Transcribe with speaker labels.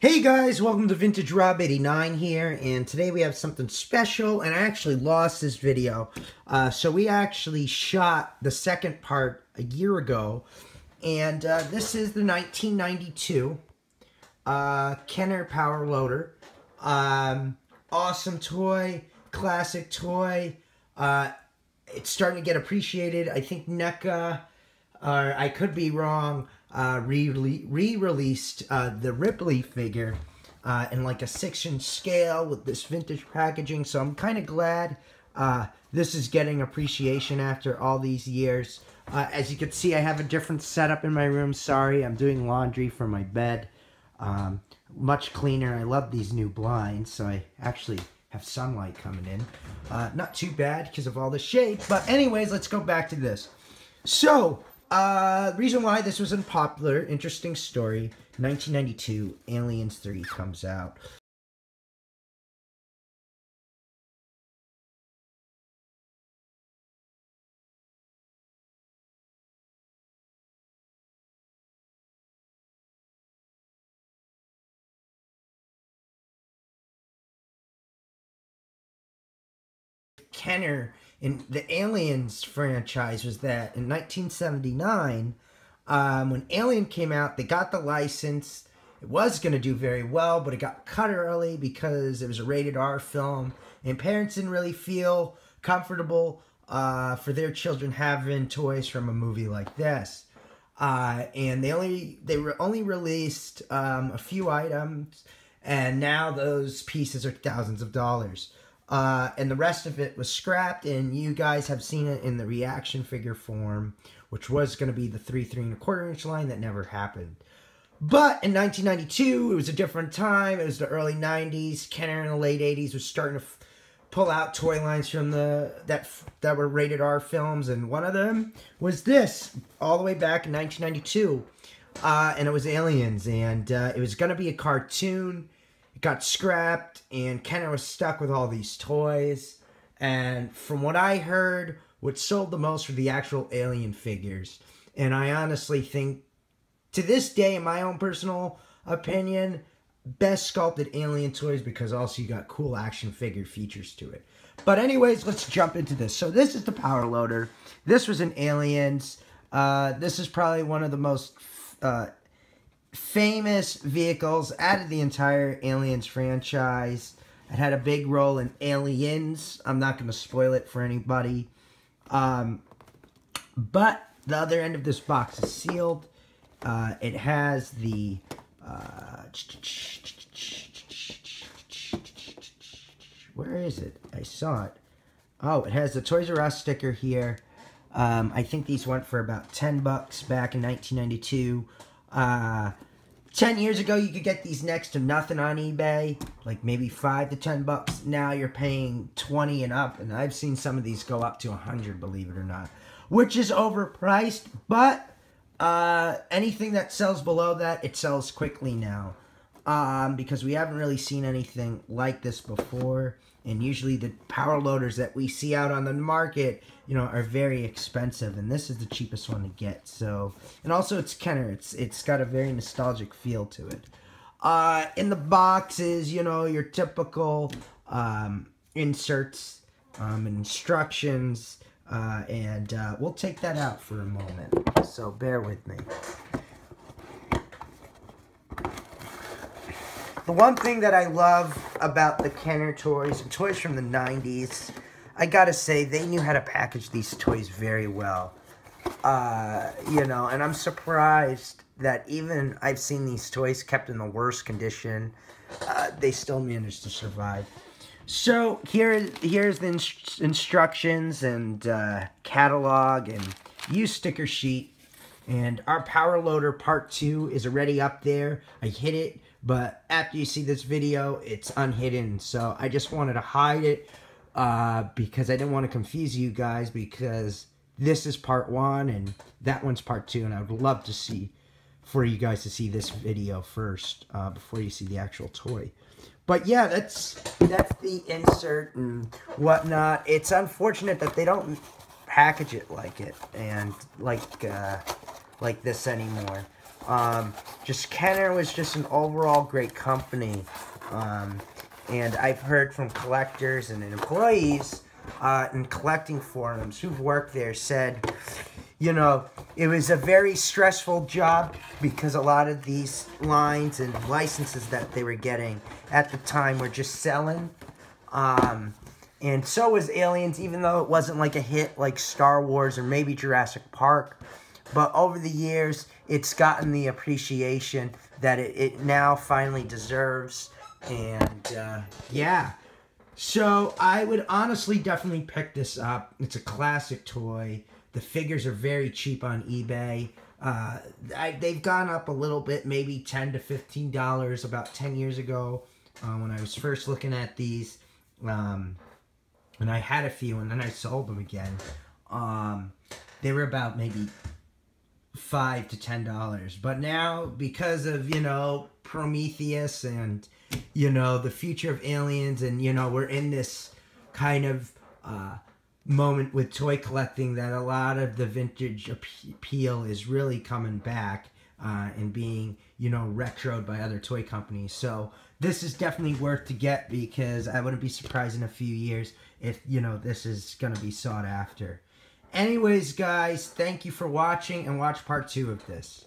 Speaker 1: Hey guys, welcome to Vintage Rob 89 here, and today we have something special, and I actually lost this video. So we actually shot the second part a year ago, and this is the 1992 Kenner Power Loader. Awesome toy, classic toy. It's starting to get appreciated. I think NECA, I could be wrong, re-released the Ripley figure in like a 6-inch scale with this vintage packaging, so I'm kind of glad this is getting appreciation after all these years. As you can see, I have a different setup in my room. Sorry, I'm doing laundry for my bed. Much cleaner. I love these new blinds, so I actually have sunlight coming in. Not too bad because of all the shade, but anyways, let's go back to this. So, reason why this was unpopular, interesting story, 1992, Aliens 3 comes out. Kenner in the Aliens franchise was that in 1979, when Alien came out, they got the license. It was going to do very well, but it got cut early because it was a rated R film, and parents didn't really feel comfortable for their children having toys from a movie like this. And they only released a few items, and now those pieces are thousands of dollars. And the rest of it was scrapped, and you guys have seen it in the reaction figure form, which was going to be the 3 3¼ inch line that never happened. But in 1992, it was a different time. It was the early 90s. Kenner in the late 80s was starting to pull out toy lines from that were rated R films, and one of them was this, all the way back in 1992, and it was Aliens, and it was going to be a cartoon. It got scrapped, and Kenner was stuck with all these toys. And from what I heard, what sold the most were the actual Alien figures. And I honestly think, to this day, in my own personal opinion, best sculpted Alien toys, because also you got cool action figure features to it. But anyways, let's jump into this. So this is the Power Loader. This was in Aliens. This is probably one of the most famous vehicles out of the entire Aliens franchise. It had a big role in Aliens. I'm not going to spoil it for anybody. But the other end of this box is sealed. It has the where is it? I saw it. Oh, it has the Toys R Us sticker here. I think these went for about 10 bucks back in 1992. 10 years ago, you could get these next to nothing on eBay, like maybe 5 to 10 bucks. Now you're paying 20 and up, and I've seen some of these go up to 100, believe it or not, which is overpriced, but anything that sells below that, it sells quickly now, because we haven't really seen anything like this before. And usually the Power Loaders that we see out on the market, you know, are very expensive, and this is the cheapest one to get. So, and also it's Kenner. It's got a very nostalgic feel to it. In the box is, you know, your typical inserts, instructions, and we'll take that out for a moment. So bear with me. The one thing that I love about the Kenner toys, and toys from the 90s, I gotta say, they knew how to package these toys very well. You know, and I'm surprised that even I've seen these toys kept in the worst condition, they still managed to survive. So, here's the instructions and catalog and use sticker sheet. And our Power Loader Part 2 is already up there. I hid it, but after you see this video, it's unhidden. So I just wanted to hide it because I didn't want to confuse you guys, because this is Part 1 and that one's Part 2. And I would love to see, for you guys to see this video first before you see the actual toy. But yeah, that's the insert and whatnot. It's unfortunate that they don't package it like it, and like this anymore. Just Kenner was just an overall great company. And I've heard from collectors and employees in collecting forums who've worked there said, you know, it was a very stressful job because a lot of these lines and licenses that they were getting at the time were just selling. And so was Aliens, even though it wasn't like a hit like Star Wars or maybe Jurassic Park. But over the years, it's gotten the appreciation that it now finally deserves. And, yeah. So, I would honestly definitely pick this up. It's a classic toy. The figures are very cheap on eBay. They've gone up a little bit, maybe $10 to $15 about 10 years ago when I was first looking at these. And I had a few, and then I sold them again. They were about maybe $5 to $10. But now, because of, you know, Prometheus and, you know, the future of Aliens, and, you know, we're in this kind of moment with toy collecting that a lot of the vintage appeal is really coming back and being, you know, retroed by other toy companies. So this is definitely worth to get, because I wouldn't be surprised in a few years if, you know, this is going to be sought after. Anyways, guys, thank you for watching, and watch part 2 of this.